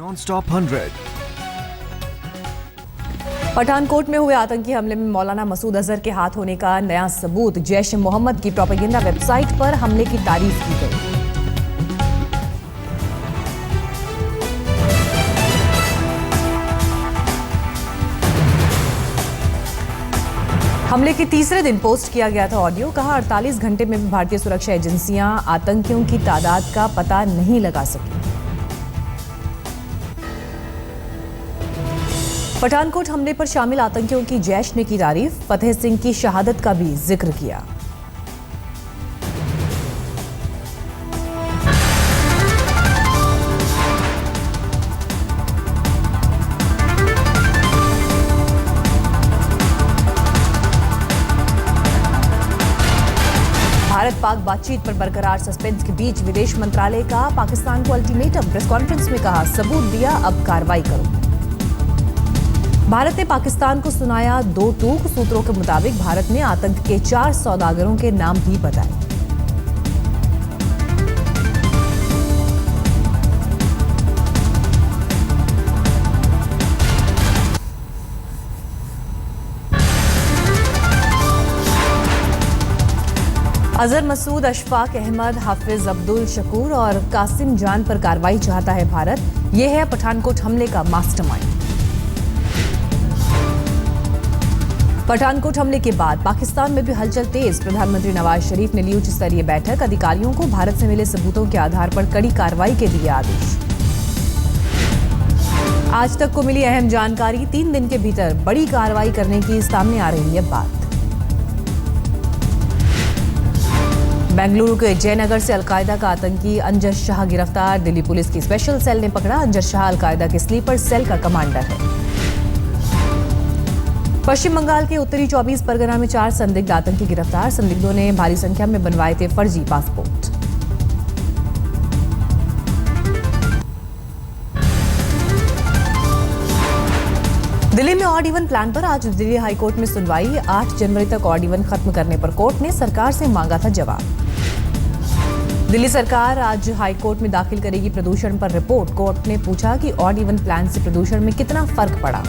Non-stop 100। Pathankot में हुए आतंकी हमले में मौलाना मसूद अजहर के हाथ होने का नया सबूत। जैश ए मोहम्मद की प्रोपेगेंडा वेबसाइट पर हमले की तारीफ की गई। हमले के तीसरे दिन पोस्ट किया गया था ऑडियो। कहा 48 घंटे में भी भारतीय सुरक्षा एजेंसियां आतंकियों की तादाद का पता नहीं लगा सकी। पठानकोट हमले पर शामिल आतंकियों की जैश ने की तारीफ। फतेह सिंह की शहादत का भी जिक्र किया। भारत पाक बातचीत पर बरकरार सस्पेंस के बीच विदेश मंत्रालय का पाकिस्तान को अल्टीमेटम। प्रेस कॉन्फ्रेंस में कहा सबूत दिया, अब कार्रवाई करो। भारत ने पाकिस्तान को सुनाया 2 टूक। सूत्रों के मुताबिक भारत ने आतंक के 4 सौदागरों के नाम भी बताए। अजहर मसूद, अशफाक अहमद, हाफिज अब्दुल शकूर और कासिम जान पर कार्रवाई चाहता है भारत। यह है पठानकोट हमले का मास्टरमाइंड। पठानकोट हमले के बाद पाकिस्तान में भी हलचल तेज। प्रधानमंत्री नवाज शरीफ ने ली उच्च स्तरीय बैठक। अधिकारियों को भारत से मिले सबूतों के आधार पर कड़ी कार्रवाई के दिए आदेश। आज तक को मिली अहम जानकारी। 3 दिन के भीतर बड़ी कार्रवाई करने की सामने आ रही है बात। बेंगलुरु के जयनगर से अलकायदा का आतंकी अंजर शाह गिरफ्तार। दिल्ली पुलिस की स्पेशल सेल ने पकड़ा। अंजर शाह अलकायदा के स्लीपर सेल का कमांडर है। पश्चिम बंगाल के उत्तरी 24 परगना में 4 संदिग्ध आतंकी गिरफ्तार। संदिग्धों ने भारी संख्या में बनवाए थे फर्जी पासपोर्ट। दिल्ली में ऑड इवन प्लान पर आज दिल्ली हाईकोर्ट में सुनवाई। 8 जनवरी तक ऑड इवन खत्म करने पर कोर्ट ने सरकार से मांगा था जवाब। दिल्ली सरकार आज हाईकोर्ट में दाखिल करेगी प्रदूषण पर रिपोर्ट। कोर्ट ने पूछा कि ऑड इवन प्लान से प्रदूषण में कितना फर्क पड़ा।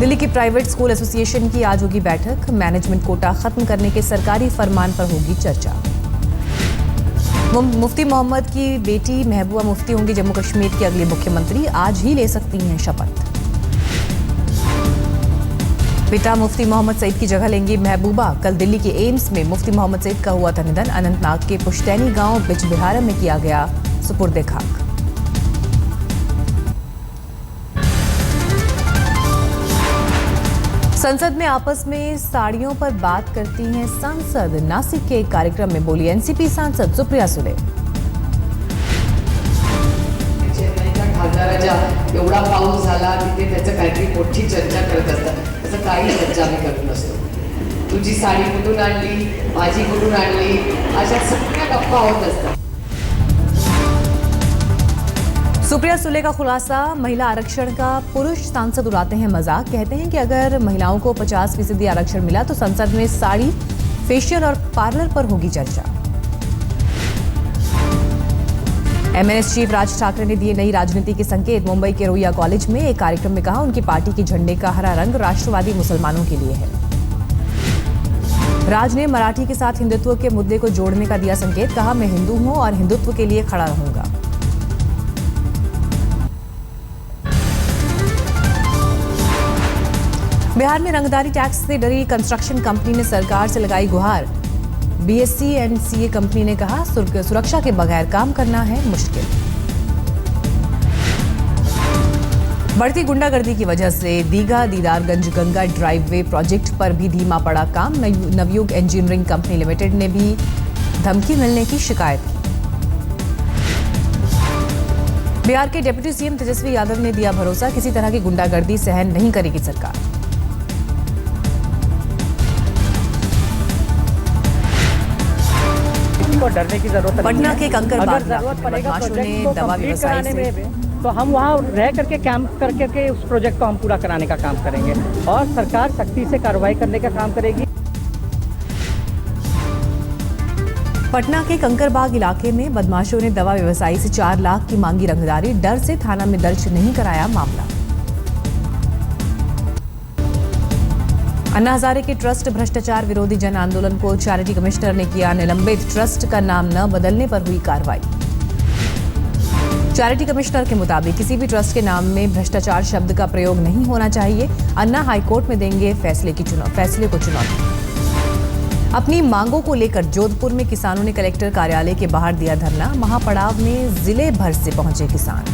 दिल्ली की प्राइवेट स्कूल एसोसिएशन की आज होगी बैठक। मैनेजमेंट कोटा खत्म करने के सरकारी फरमान पर होगी चर्चा। मुफ्ती मोहम्मद की बेटी महबूबा मुफ्ती होंगी जम्मू कश्मीर की अगली मुख्यमंत्री। आज ही ले सकती हैं शपथ। पिता मुफ्ती मोहम्मद सईद की जगह लेंगी महबूबा। कल दिल्ली के एम्स में मुफ्ती मोहम्मद सईद का हुआ था निधन। अनंतनाग के पुश्तैनी गांव बिजबिहारा में किया गया सुपुर्द खाक। संसद में आपस में साड़ियों पर बात करती हैं सांसद। नासिक के एक कार्यक्रम में बोली एनसीपी सांसद सुप्रिया सुले। खासदाराच्या एवढा पाऊस झाला तिथे त्याचं काहीतरी मोठी चर्चा करत असतात. त्याचं काही चर्चा आम्ही करत नसतो. तुझी साडी कुठून आणली, माझी कुठून आणली, अशा सगळ्या गप्पा होत असतात. सुप्रिया सुले का खुलासा। महिला आरक्षण का पुरुष सांसद उड़ाते हैं मजाक। कहते हैं कि अगर महिलाओं को 50% आरक्षण मिला तो संसद में साड़ी, फेशियल और पार्लर पर होगी चर्चा। एमएनएस चीफ राज ठाकरे ने दिए नई राजनीति के संकेत। मुंबई के रोहिया कॉलेज में एक कार्यक्रम में कहा उनकी पार्टी के झंडे का हरा रंग राष्ट्रवादी मुसलमानों के लिए है। राज ने मराठी के साथ हिंदुत्व के मुद्दे को जोड़ने का दिया संकेत। कहा मैं हिंदू हूं और हिंदुत्व के लिए खड़ा रहूंगा। बिहार में रंगदारी टैक्स से डरी कंस्ट्रक्शन कंपनी ने सरकार से लगाई गुहार। बीएससी एंड सीए कंपनी ने कहा सुरक्षा के बगैर काम करना है मुश्किल। बढ़ती गुंडागर्दी की वजह से दीघा दीदारगंज गंगा ड्राइववे प्रोजेक्ट पर भी धीमा पड़ा काम। नवयुग इंजीनियरिंग कंपनी लिमिटेड ने भी धमकी मिलने की शिकायत की। बिहार के डिप्टी सीएम तेजस्वी यादव ने दिया भरोसा किसी तरह की गुंडागर्दी सहन नहीं करेगी सरकार। को डरने की जरूरत नहीं है। पटना के कंकरबाग जरूरत पड़ेगा ने दवा व्यवसायी से तो हम वहाँ रह करके काम करके उस प्रोजेक्ट को हम पूरा कराने का काम करेंगे और सरकार सख्ती से कार्रवाई करने का काम करेगी। पटना के कंकरबाग इलाके में बदमाशों ने दवा व्यवसायी से 4 लाख की मांगी रंगदारी, डर से थाना में दर्ज नहीं कराया मामला। अन्ना हजारे के ट्रस्ट भ्रष्टाचार विरोधी जन आंदोलन को चैरिटी कमिश्नर ने किया निलंबित, ट्रस्ट का नाम न बदलने पर हुई कार्रवाई। चैरिटी कमिश्नर के मुताबिक किसी भी ट्रस्ट के नाम में भ्रष्टाचार शब्द का प्रयोग नहीं होना चाहिए। अन्ना हाईकोर्ट में देंगे फैसले को चुनौती। अपनी मांगों को लेकर जोधपुर में किसानों ने कलेक्टर कार्यालय के बाहर दिया धरना, महापड़ाव में जिले भर से पहुंचे किसान।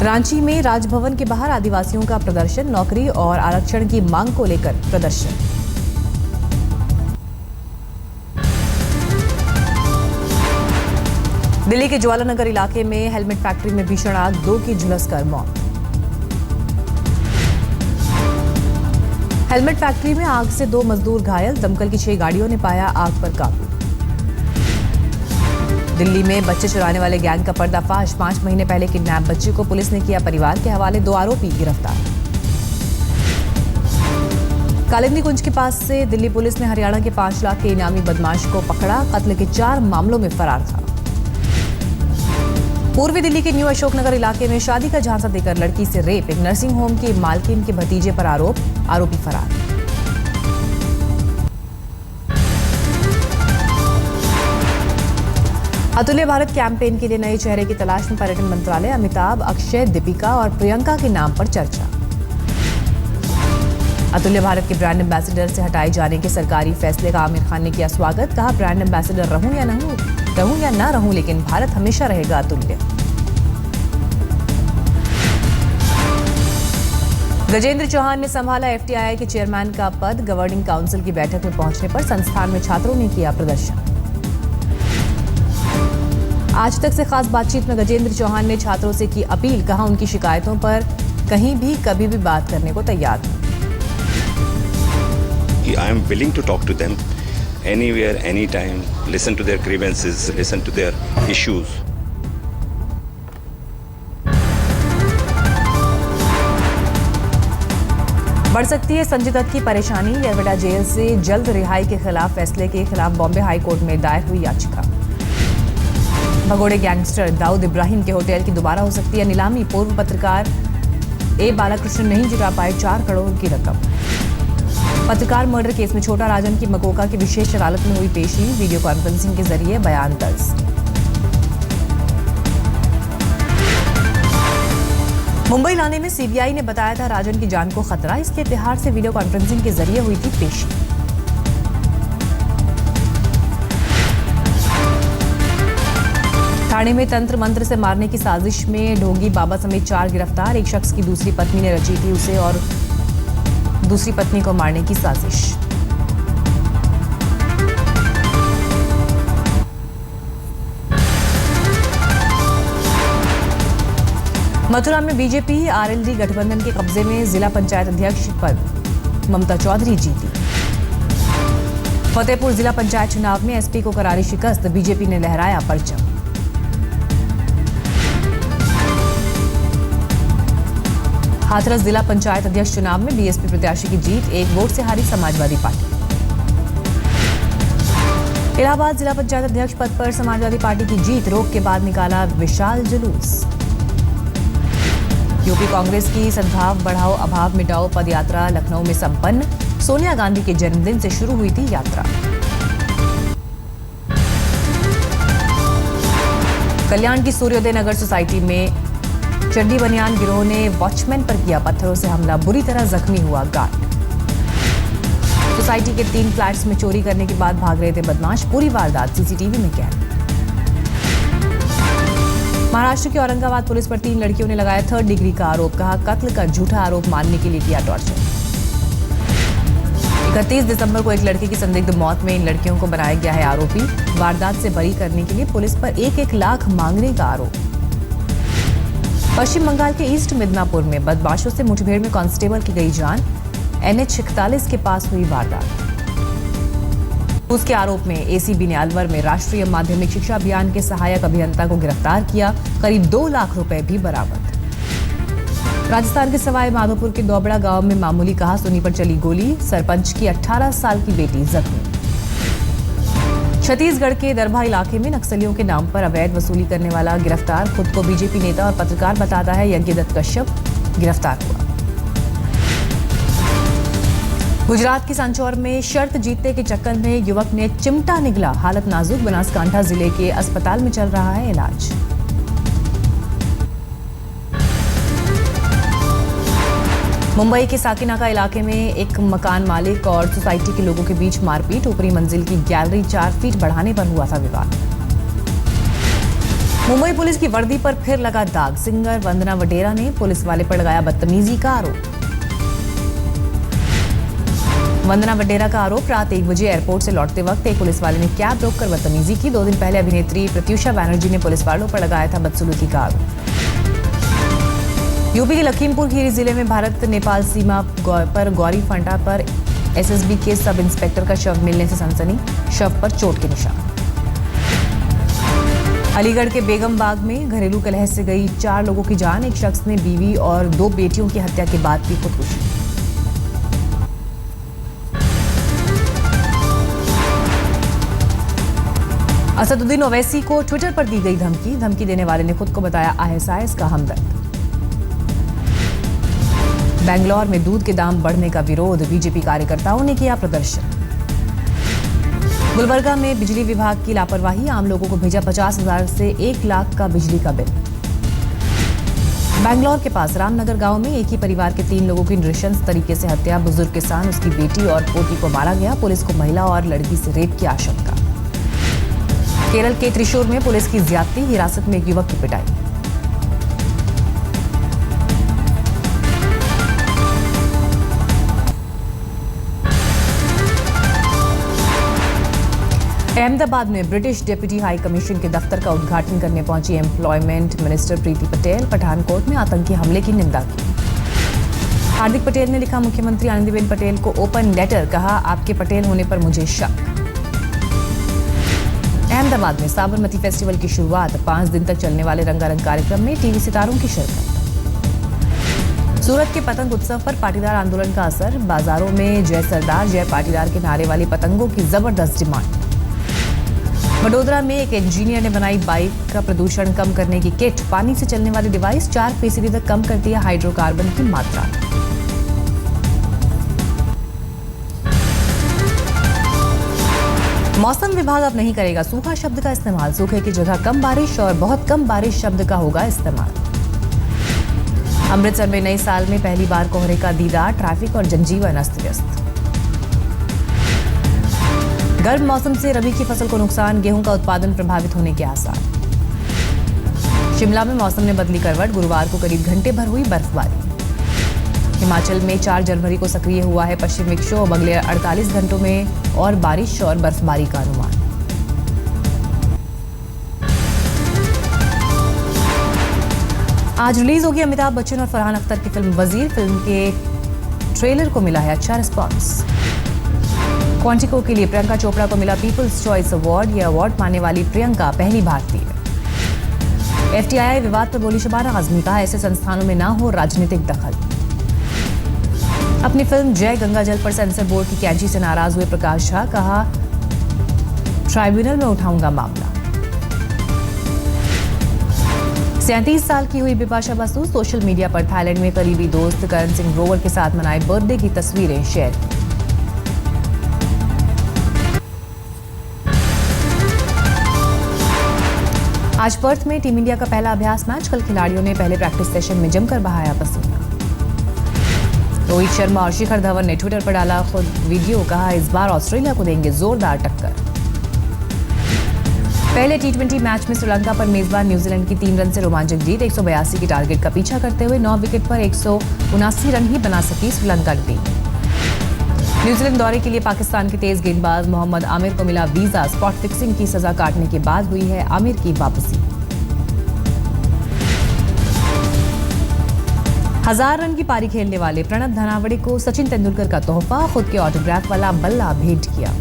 रांची में राजभवन के बाहर आदिवासियों का प्रदर्शन, नौकरी और आरक्षण की मांग को लेकर प्रदर्शन। दिल्ली के ज्वालानगर इलाके में हेलमेट फैक्ट्री में भीषण आग, 2 की झुलसकर मौत। हेलमेट फैक्ट्री में आग से 2 मजदूर घायल, दमकल की 6 गाड़ियों ने पाया आग पर काबू। दिल्ली में बच्चे चुराने वाले गैंग का पर्दाफाश, 5 महीने पहले किडनैप बच्चे को पुलिस ने किया परिवार के हवाले, 2 आरोपी गिरफ्तार। कालिंदी कुंज के पास से दिल्ली पुलिस ने हरियाणा के 5 लाख के इनामी बदमाश को पकड़ा, कत्ल के 4 मामलों में फरार था। पूर्वी दिल्ली के न्यू अशोकनगर इलाके में शादी का झांसा देकर लड़की से रेप, एक नर्सिंग होम की मालकिन के भतीजे पर आरोपी फरार। अतुल्य भारत कैंपेन के लिए नए चेहरे की तलाश में पर्यटन मंत्रालय, अमिताभ, अक्षय, दीपिका और प्रियंका के नाम पर चर्चा। अतुल्य भारत के ब्रांड एम्बेसडर से हटाए जाने के सरकारी फैसले का आमिर खान ने किया स्वागत, कहा ब्रांड एम्बेसडर रहूं या ना रहूं, लेकिन भारत हमेशा रहेगा अतुल्य। गजेंद्र चौहान ने संभाला एफटीआई के चेयरमैन का पद, गवर्निंग काउंसिल की बैठक में पहुंचने पर संस्थान में छात्रों ने किया प्रदर्शन। आज तक से खास बातचीत में गजेंद्र चौहान ने छात्रों से की अपील, कहा उनकी शिकायतों पर कहीं भी कभी भी बात करने को तैयार हूं। I am willing to talk to them anywhere, anytime, listen to their grievances, listen to their issues. बढ़ सकती है संजय दत्त की परेशानी, येरवडा जेल से जल्द रिहाई के खिलाफ फैसले के खिलाफ बॉम्बे हाई कोर्ट में दायर हुई याचिका। भगोड़े गैंगस्टर दाऊद इब्राहिम के होटल की दोबारा हो सकती है नीलामी, पूर्व पत्रकार ए बालाकृष्णन नहीं जुटा पाए 4 करोड़ की रकम। पत्रकार मर्डर केस में छोटा राजन की मकोका की विशेष अदालत में हुई पेशी, वीडियो कॉन्फ्रेंसिंग के जरिए बयान दर्ज। मुंबई लाने में सीबीआई ने बताया था राजन की जान को खतरा, इसलिए तिहाड़ से वीडियो कॉन्फ्रेंसिंग के जरिए हुई थी पेशी। ठाणे में तंत्र मंत्र से मारने की साजिश में ढोंगी बाबा समेत 4 गिरफ्तार, एक शख्स की दूसरी पत्नी ने रची थी उसे और दूसरी पत्नी को मारने की साजिश। मथुरा में बीजेपी आरएलडी गठबंधन के कब्जे में जिला पंचायत अध्यक्ष पद ममता चौधरी जीती। फतेहपुर जिला पंचायत चुनाव में एसपी को करारी शिकस्त, बीजेपी ने लहराया परचम। हाथरस जिला पंचायत अध्यक्ष चुनाव में बीएसपी प्रत्याशी की जीत, 1 वोट से हारी समाजवादी पार्टी। इलाहाबाद जिला पंचायत अध्यक्ष पद पर समाजवादी पार्टी की जीत, रोक के बाद निकाला विशाल जुलूस। यूपी कांग्रेस की सद्भाव बढ़ाओ अभाव मिटाओ पदयात्रा लखनऊ में संपन्न, सोनिया गांधी के जन्मदिन से शुरू हुई थी यात्रा। कल्याण की सूर्योदय नगर सोसाइटी में चड्डी बनियान गिरोह ने वॉचमैन पर किया पत्थरों से हमला, बुरी तरह जख्मी हुआ गार्ड। सोसाइटी के 3 फ्लैट्स में चोरी करने के बाद भाग रहे थे बदमाश, पूरी वारदात सीसीटीवी में कैद। महाराष्ट्र के औरंगाबाद पुलिस पर 3 लड़कियों ने लगाया 3rd डिग्री का आरोप, कहा कत्ल का झूठा आरोप मानने के लिए किया टॉर्चर। 31 दिसंबर को एक लड़की की संदिग्ध मौत में इन लड़कियों को बनाया गया है आरोपी, वारदात से बरी करने के लिए पुलिस पर 1-1 लाख मांगने का आरोप। पश्चिम बंगाल के ईस्ट मिदनापुर में बदमाशों से मुठभेड़ में कांस्टेबल की गई जान, NH 41 के पास हुई वारदात। उसके आरोप में एसीबी ने अलवर में राष्ट्रीय माध्यमिक शिक्षा अभियान के सहायक अभियंता को गिरफ्तार किया, करीब 2 लाख रुपए भी बरामद। राजस्थान के सवाई माधोपुर के दोबड़ा गांव में मामूली कहासुनी पर चली गोली, सरपंच की 18 साल की बेटी जख्मी। छत्तीसगढ़ के दरभा इलाके में नक्सलियों के नाम पर अवैध वसूली करने वाला गिरफ्तार। खुद को बीजेपी नेता और पत्रकार बताता है यज्ञदत्त कश्यप गिरफ्तार हुआ। गुजरात के सांचौर में शर्त जीतने के चक्कर में युवक ने चिमटा निगला, हालत नाजुक। बनासकांठा जिले के अस्पताल में चल रहा है इलाज। मुंबई के साकिनाका इलाके में एक मकान मालिक और सोसाइटी के लोगों के बीच मारपीट। ऊपरी मंजिल की गैलरी 4 फीट बढ़ाने पर हुआ था विवाद। मुंबई पुलिस की वर्दी पर फिर लगा दाग। सिंगर वंदना वडेरा ने पुलिस वाले पर लगाया बदतमीजी का आरोप। वंदना वडेरा का आरोप, रात 1 बजे एयरपोर्ट से लौटते वक्त एक पुलिस वाले ने कैब रोककर बदतमीजी की। 2 दिन पहले अभिनेत्री प्रत्युषा बैनर्जी ने पुलिस वालों पर लगाया था बदसलूकी का आरोप। यूपी के लखीमपुर खीरी जिले में भारत नेपाल सीमा पर गौरी फंटा पर एसएसबी के सब इंस्पेक्टर का शव मिलने से सनसनी, शव पर चोट के निशान। अलीगढ़ के बेगम बाग में घरेलू कलह से गई 4 लोगों की जान। एक शख्स ने बीवी और 2 बेटियों की हत्या के बाद की खुदकुशी। असदुद्दीन ओवैसी को ट्विटर पर दी गई धमकी। धमकी देने वाले ने खुद को बताया आईएसआईएस का हमदर्द। बेंगलौर में दूध के दाम बढ़ने का विरोध, बीजेपी कार्यकर्ताओं ने किया प्रदर्शन। गुलबर्गा में बिजली विभाग की लापरवाही, आम लोगों को भेजा 50,000 से 1 लाख का बिजली का बिल। बेंगलौर के पास रामनगर गांव में एक ही परिवार के 3 लोगों की नृशंस तरीके से हत्या। बुजुर्ग किसान, उसकी बेटी और पोती को मारा गया। पुलिस को महिला और लड़की से रेप की आशंका। केरल के त्रिशूर में पुलिस की ज्यादती, हिरासत में एक युवक की पिटाई। अहमदाबाद में ब्रिटिश डेप्यूटी हाई कमीशन के दफ्तर का उद्घाटन करने पहुंची एम्प्लॉयमेंट मिनिस्टर प्रीति पटेल। पठानकोट में आतंकी हमले की निंदा की। हार्दिक पटेल ने लिखा मुख्यमंत्री आनंदीबेन पटेल को ओपन लेटर, कहा आपके पटेल होने पर मुझे शक। अहमदाबाद में साबरमती फेस्टिवल की शुरुआत, 5 दिन तक चलने वाले रंगारंग कार्यक्रम में टीवी सितारों की शिरकत। सूरत के पतंग उत्सव पर पाटीदार आंदोलन का असर, बाजारों में जय सरदार जय पाटीदार के नारे वाली पतंगों की जबरदस्त डिमांड। वडोदरा में एक इंजीनियर ने बनाई बाइक का प्रदूषण कम करने की किट। पानी से चलने वाली डिवाइस 4% तक कम करती है हाइड्रोकार्बन की मात्रा। मौसम विभाग अब नहीं करेगा सूखा शब्द का इस्तेमाल। सूखे की जगह कम बारिश और बहुत कम बारिश शब्द का होगा इस्तेमाल। अमृतसर में नए साल में पहली बार कोहरे का दीदार, ट्रैफिक और जनजीवन अस्त व्यस्त। गर्म मौसम से रबी की फसल को नुकसान, गेहूं का उत्पादन प्रभावित होने के आसार। शिमला में मौसम ने बदली करवट, गुरुवार को करीब घंटे भर हुई बर्फबारी। हिमाचल में 4 जनवरी को सक्रिय हुआ है पश्चिम विक्षोभ, अगले 48 घंटों में और बारिश और बर्फबारी का अनुमान। आज रिलीज होगी अमिताभ बच्चन और फरहान अख्तर की फिल्म वजीर। फिल्म के ट्रेलर को मिला है अच्छा रिस्पॉन्स। क्वांटिको के लिए प्रियंका चोपड़ा को मिला पीपल्स चॉइस अवार्ड। यह अवार्ड पाने वाली प्रियंका पहली भारतीय। एफटीआई विवाद पर बोली शबाना आजमी, कहा ऐसे संस्थानों में ना हो राजनीतिक दखल। अपनी फिल्म जय गंगा जल पर सेंसर बोर्ड की कैंची से नाराज हुए प्रकाश झा, कहा ट्राइब्यूनल में उठाऊंगा मामला। 37 साल की हुई बिपाशा बसु, सोशल मीडिया पर थाईलैंड में करीबी दोस्त करण सिंह ग्रोवर के साथ मनाए बर्थडे की तस्वीरें शेयर की। आज पर्थ में टीम इंडिया का पहला अभ्यास मैच। कल खिलाड़ियों ने पहले प्रैक्टिस सेशन में जमकर बहाया पसीना। रोहित शर्मा और शिखर धवन ने ट्विटर पर डाला खुद वीडियो, कहा इस बार ऑस्ट्रेलिया को देंगे जोरदार टक्कर। पहले टी20 मैच में श्रीलंका पर मेजबान न्यूजीलैंड की 3 रन से रोमांचक जीत। 182 की टारगेट का पीछा करते हुए 9 विकेट पर 179 रन ही बना सकी श्रीलंका की टीम। न्यूजीलैंड दौरे के लिए पाकिस्तान के तेज गेंदबाज मोहम्मद आमिर को मिला वीजा। स्पॉट फिक्सिंग की सजा काटने के बाद हुई है आमिर की वापसी। 1000 रन की पारी खेलने वाले प्रणब धनावड़े को सचिन तेंदुलकर का तोहफा, खुद के ऑटोग्राफ वाला बल्ला भेंट किया।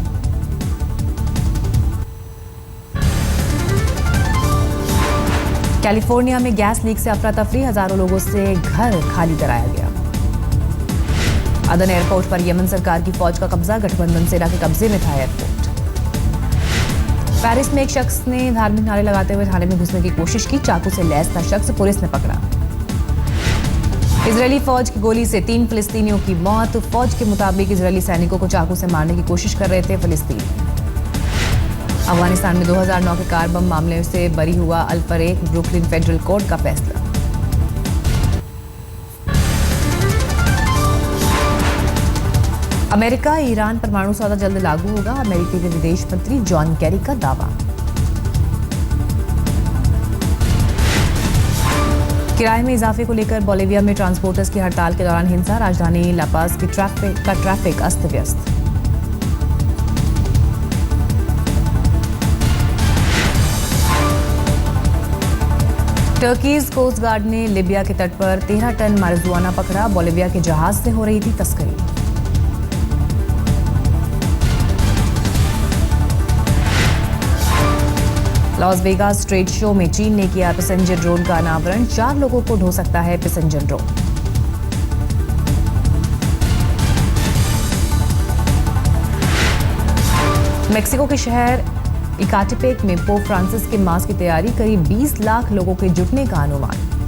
कैलिफोर्निया में गैस लीक से अफरा तफरी, हजारों लोगों से घर खाली कराया गया। अदन एयरपोर्ट पर यमन सरकार की फौज का कब्जा, गठबंधन सेना के कब्जे में था एयरपोर्ट। पेरिस में एक शख्स ने धार्मिक नारे लगाते हुए थाने में घुसने की कोशिश की, चाकू से लैस था शख्स, पुलिस ने पकड़ा। इजरायली फौज की गोली से 3 फिलिस्तीनियों की मौत, फौज के मुताबिक इजरायली सैनिकों को चाकू से मारने की कोशिश कर रहे थे फिलिस्तीनी। अफगानिस्तान में 2009 के कार बम मामले से बरी हुआ अल-फरेक, ब्रुकलिन फेडरल कोर्ट का फैसला। अमेरिका ईरान परमाणु सौदा जल्द लागू होगा, अमेरिकी के विदेश मंत्री जॉन कैरी का दावा। किराए में इजाफे को लेकर बोलिविया में ट्रांसपोर्टर्स की हड़ताल के दौरान हिंसा, राजधानी लापाज की ट्रैफिक अस्त व्यस्त। टर्कीज कोस्ट गार्ड ने लीबिया के तट पर 13 टन मारिजुआना पकड़ा, बोलिविया के जहाज से हो रही थी तस्करी। लॉस वेगास ट्रेड शो में चीन ने किया पैसेंजर ड्रोन का अनावरण, 4 लोगों को ढो सकता है पैसेंजर ड्रोन। मेक्सिको के शहर इकाटेपेक में पोप फ्रांसिस के मास की तैयारी, करीब 20 लाख लोगों के जुटने का अनुमान।